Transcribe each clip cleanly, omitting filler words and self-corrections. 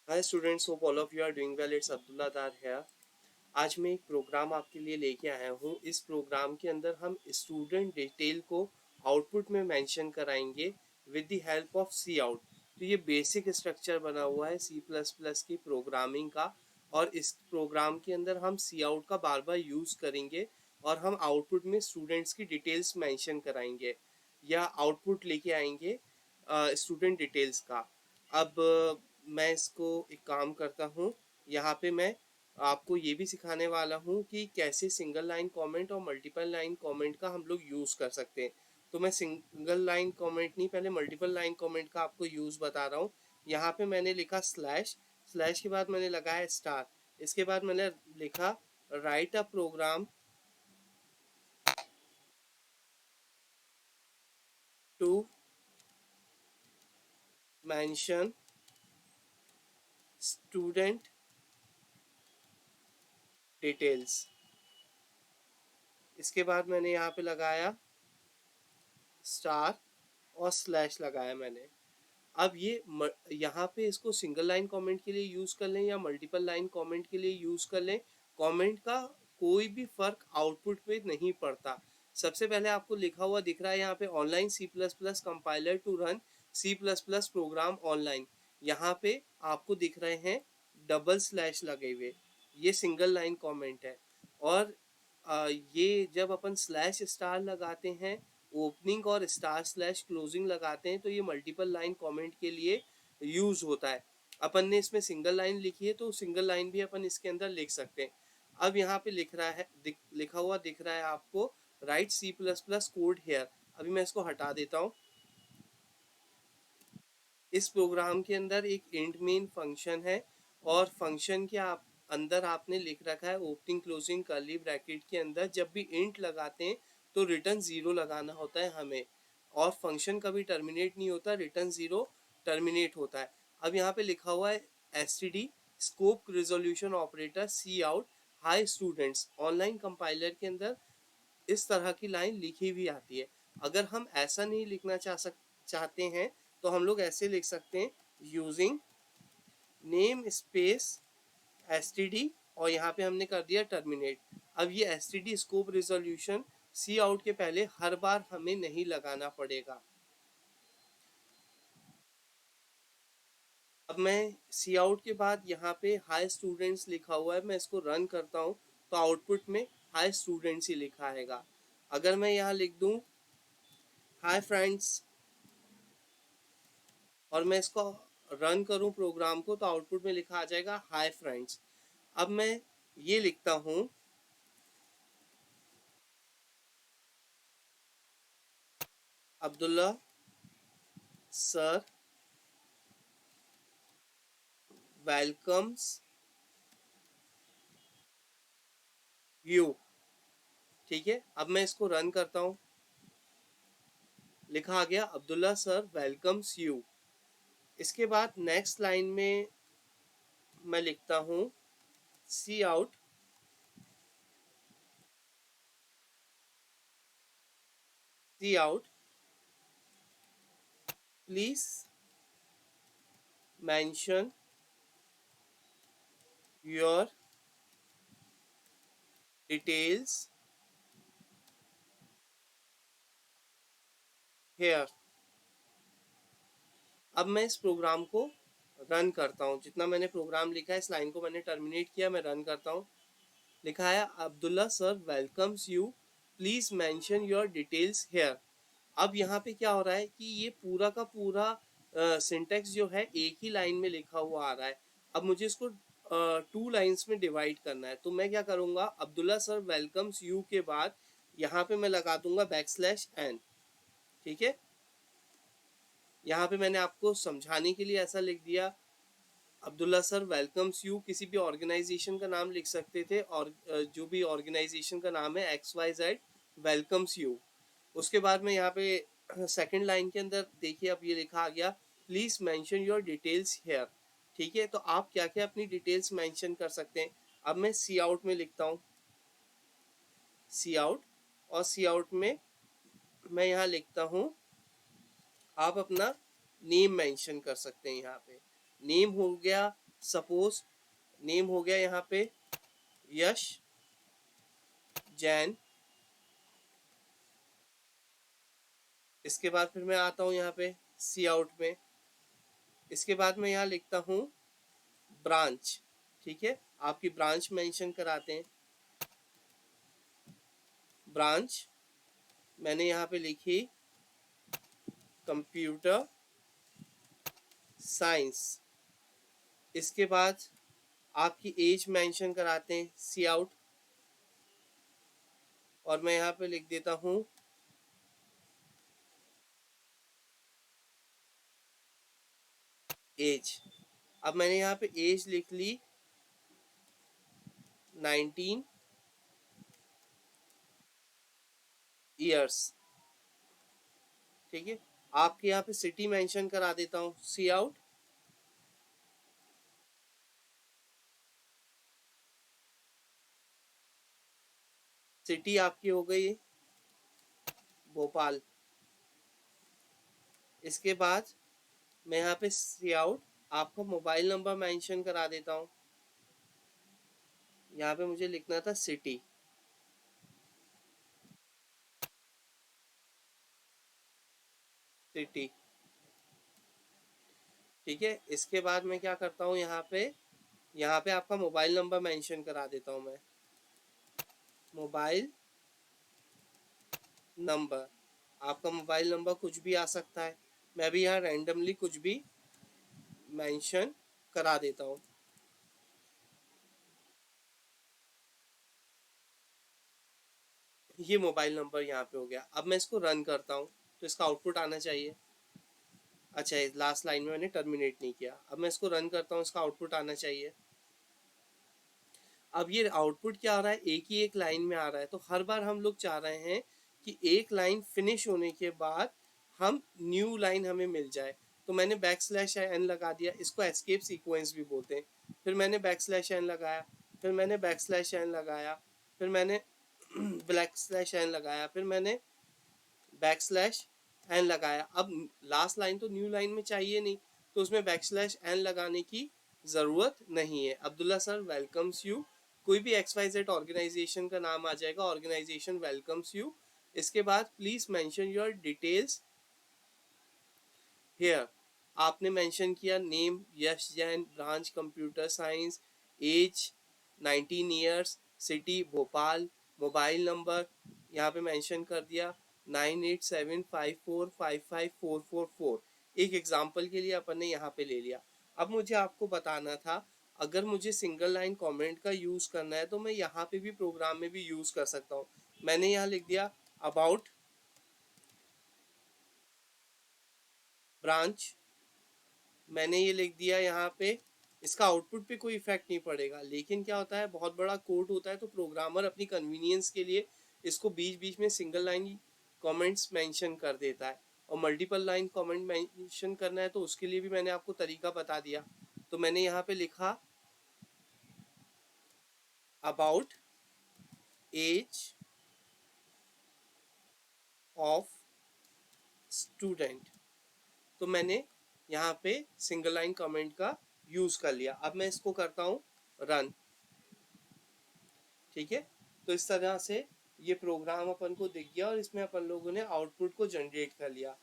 Hi students, hope all of you are doing well. It's Abdullah Dar है। आज मैं एक प्रोग्राम आपके लिए लेके आया हूँ। इस प्रोग्राम के अंदर हम स्टूडेंट डिटेल को आउटपुट में मेंशन कराएंगे with the help of cout. तो ये बेसिक स्ट्रक्चर बना हुआ है सी प्लस प्लस की प्रोग्रामिंग का, और इस प्रोग्राम के अंदर हम सी आउट का बार बार यूज़ करेंगे और हम आउटपुट में स्टूडेंट्स की डिटेल्स मेंशन कराएंगे या आउटपुट लेके आएंगे स्टूडेंट डिटेल्स का। अब मैं इसको एक काम करता हूँ, यहाँ पे मैं आपको ये भी सिखाने वाला हूँ कि कैसे सिंगल लाइन कमेंट और मल्टीपल लाइन कमेंट का हम लोग यूज़ कर सकते हैं। तो मैं सिंगल लाइन कमेंट नहीं, पहले मल्टीपल लाइन कमेंट का आपको यूज़ बता रहा हूँ। यहाँ पे मैंने लिखा स्लैश, स्लैश के बाद मैंने लगाया स्टार, इसके बाद मैंने लिखा write a program to mention student details. इसके बाद मैंने यहाँ पे लगाया स्टार और स्लैश लगाया मैंने। अब ये यहाँ पे इसको सिंगल लाइन कमेंट के लिए यूज़ कर लें या मल्टीपल लाइन कमेंट के लिए यूज़ कर लें, कमेंट का कोई भी फर्क आउटपुट पे नहीं पड़ता। सबसे पहले आपको लिखा हुआ दिख रहा है यहाँ पे online C plus plus compiler to run C plus plus program online. यहाँ पे आपको दिख रहे हैं डबल स्लैश लगे हुए, ये सिंगल लाइन कमेंट है। और ये जब अपन स्लैश स्टार लगाते हैं, ओपनिंग और स्टार स्लैश क्लोजिंग लगाते हैं, तो ये मल्टीपल लाइन कमेंट के लिए यूज होता है। अपन ने इसमें सिंगल लाइन लिखी है तो सिंगल लाइन भी अपन इसके अंदर लिख सकते हैं। अब यहाँ पे लिख रहा है, लिखा हुआ दिख रहा है आपको write C plus plus code here. अभी मैं इसको हटा देता हूँ। इस प्रोग्राम के अंदर एक इंट मेन फंक्शन है और फंक्शन के आप अंदर आपने लिख रखा है ओपनिंग क्लोजिंग कर्ली ब्रैकेट के अंदर जब भी इंट लगाते हैं तो रिटर्न ज़ीरो लगाना होता है हमें, और फंक्शन कभी टर्मिनेट नहीं होता, रिटर्न ज़ीरो टर्मिनेट होता है। अब यहाँ पे लिखा हुआ है S T D scope resolution operator cout hi students. Online compiler के अंदर इस तरह की लाइन लिखी हुई आती है। अगर हम ऐसा नहीं लिखना चाहते हैं तो हम लोग ऐसे लिख सकते हैं using name space S T D, और यहाँ पे हमने कर दिया टर्मिनेट। अब ये S T D scope resolution cout के पहले हर बार हमें नहीं लगाना पड़ेगा। अब मैं सी आउट के बाद यहाँ पे हाई स्टूडेंट्स लिखा हुआ है, मैं इसको रन करता हूँ तो आउटपुट में हाई स्टूडेंट्स ही लिखा आएगा। अगर मैं यहाँ लिख दूँ हाय फ्रेंड्स और मैं इसको रन करूं प्रोग्राम को, तो आउटपुट में लिखा आ जाएगा हाय फ्रेंड्स। अब मैं ये लिखता हूं अब्दुल्ला सर वेलकम्स यू। ठीक है, अब मैं इसको रन करता हूं, लिखा आ गया अब्दुल्ला सर वेलकम्स यू। इसके बाद नेक्स्ट लाइन में मैं लिखता हूं cout cout please mention your details here. अब मैं इस प्रोग्राम को रन करता हूँ, जितना मैंने प्रोग्राम लिखा है इस लाइन को मैंने टर्मिनेट किया, मैं रन करता हूँ। लिखा है Abdullah sir welcomes you please mention your details here. अब यहाँ पे क्या हो रहा है कि ये पूरा का पूरा सिंटेक्स जो है एक ही लाइन में लिखा हुआ आ रहा है। अब मुझे इसको टू लाइंस में डिवाइड करना है, तो मैं क्या करूँगा, अब्दुल्ला सर वेलकम्स यू के बाद यहाँ पे मैं लगा दूंगा बैक स्लैश एन। ठीक है, यहाँ पे मैंने आपको समझाने के लिए ऐसा लिख दिया अब्दुल्ला सर वेलकम्स यू। किसी भी ऑर्गेनाइजेशन का नाम लिख सकते थे, और जो भी ऑर्गेनाइजेशन का नाम है X Y Z welcomes you. उसके बाद में यहाँ पे सेकंड लाइन के अंदर देखिए अब ये लिखा आ गया please mention your details here. ठीक है, तो आप क्या क्या अपनी डिटेल्स मेंशन कर सकते हैं। अब मैं सी आउट में लिखता हूँ सी आउट, और सी आउट में मैं यहाँ लिखता हूँ आप अपना नेम मेंशन कर सकते हैं। यहाँ पे नेम हो गया सपोज नेम हो गया यहाँ पे यश जैन। इसके बाद फिर मैं आता हूँ यहाँ पे सी आउट में। इसके बाद मैं यहाँ लिखता हूँ ब्रांच। ठीक है, आपकी ब्रांच मेंशन कराते हैं। ब्रांच मैंने यहाँ पे लिखी कंप्यूटर साइंस। इसके बाद आपकी एज मेंशन कराते हैं सी आउट, और मैं यहाँ पे लिख देता हूँ एज। अब मैंने यहाँ पे एज लिख ली 19 ईयर्स। ठीक है, आपके यहाँ पे सिटी मेंशन करा देता हूँ सी आउट। सिटी आपकी हो गई भोपाल। इसके बाद मैं यहाँ पे सी आउट आपका मोबाइल नंबर मेंशन करा देता हूँ। यहाँ पे मुझे लिखना था सिटी। सिटी ठीक है, इसके बाद मैं क्या करता हूँ यहाँ पे आपका मोबाइल नंबर मेंशन करा देता हूँ मैं। मोबाइल नंबर, आपका मोबाइल नंबर कुछ भी आ सकता है, मैं भी यहाँ रैंडमली कुछ भी मेंशन करा देता हूँ। ये मोबाइल नंबर यहाँ पे हो गया। अब मैं इसको रन करता हूँ तो इसका आउटपुट आना चाहिए। अच्छा, लास्ट लाइन में मैंने टर्मिनेट नहीं किया। अब मैं इसको रन करता हूँ, इसका आउटपुट आना चाहिए। अब ये आउटपुट क्या आ रहा है, एक ही एक लाइन में आ रहा है। तो हर बार हम लोग चाह रहे हैं कि एक लाइन फिनिश होने के बाद हम न्यू लाइन हमें मिल जाए। तो मैंने बैक स्लैश एन लगा दिया, इसको एस्केप सीक्वेंस भी बोलते हैं। फिर मैंने बैक स्लैश एन लगाया, फिर मैंने बैक स्लैश एन लगाया, फिर मैंने ब्लैक स्लैश एन लगाया, फिर मैंने बैक स्लैश एन लगाया। अब लास्ट लाइन तो न्यू लाइन में चाहिए नहीं, तो उसमें बैक स्लैश एन लगाने की ज़रूरत नहीं है। अब्दुल्ला सर वेलकम्स यू, कोई भी XYZ ऑर्गेनाइजेशन का नाम आ जाएगा, ऑर्गेनाइजेशन वेलकम्स यू। इसके बाद please mention your details here. आपने मेंशन किया name Yash Jain, branch computer science, age 19 years, city Bhopal, mobile number यहाँ पे मेंशन कर दिया 9875455444। एक एग्जांपल के लिए अपन ने यहाँ पे ले लिया। अब मुझे आपको बताना था, अगर मुझे सिंगल लाइन कमेंट का यूज़ करना है तो मैं यहाँ पे भी प्रोग्राम में भी यूज़ कर सकता हूँ। मैंने यहाँ लिख दिया अबाउट ब्रांच, मैंने ये लिख दिया यहाँ पे। इसका आउटपुट पे कोई इफेक्ट नहीं पड़ेगा, लेकिन क्या होता है बहुत बड़ा कोड होता है तो प्रोग्रामर अपनी कन्वीनियंस के लिए इसको बीच बीच में सिंगल लाइन कमेंट्स मेंशन कर देता है। और मल्टीपल लाइन कमेंट मेंशन करना है तो उसके लिए भी मैंने आपको तरीका बता दिया। तो मैंने यहाँ पे लिखा अबाउट एज ऑफ स्टूडेंट। तो मैंने यहाँ पे सिंगल लाइन कमेंट का यूज़ कर लिया। अब मैं इसको करता हूँ रन। ठीक है, तो इस तरह से ये प्रोग्राम अपन को दिख गया और इसमें अपन लोगों ने आउटपुट को जनरेट कर लिया।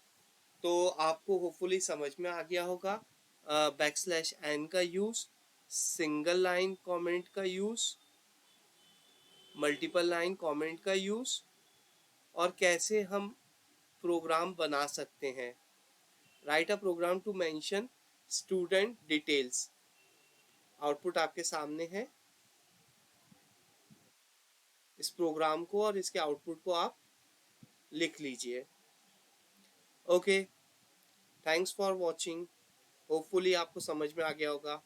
तो आपको होपफुली समझ में आ गया होगा बैक स्लैश एन का यूज़, सिंगल लाइन कमेंट का यूज़, मल्टीपल लाइन कमेंट का यूज़, और कैसे हम प्रोग्राम बना सकते हैं। Write a program to mention student details. Output आपके सामने है। इस प्रोग्राम को और इसके आउटपुट को आप लिख लीजिए। Okay, thanks for watching. Hopefully आपको समझ में आ गया होगा।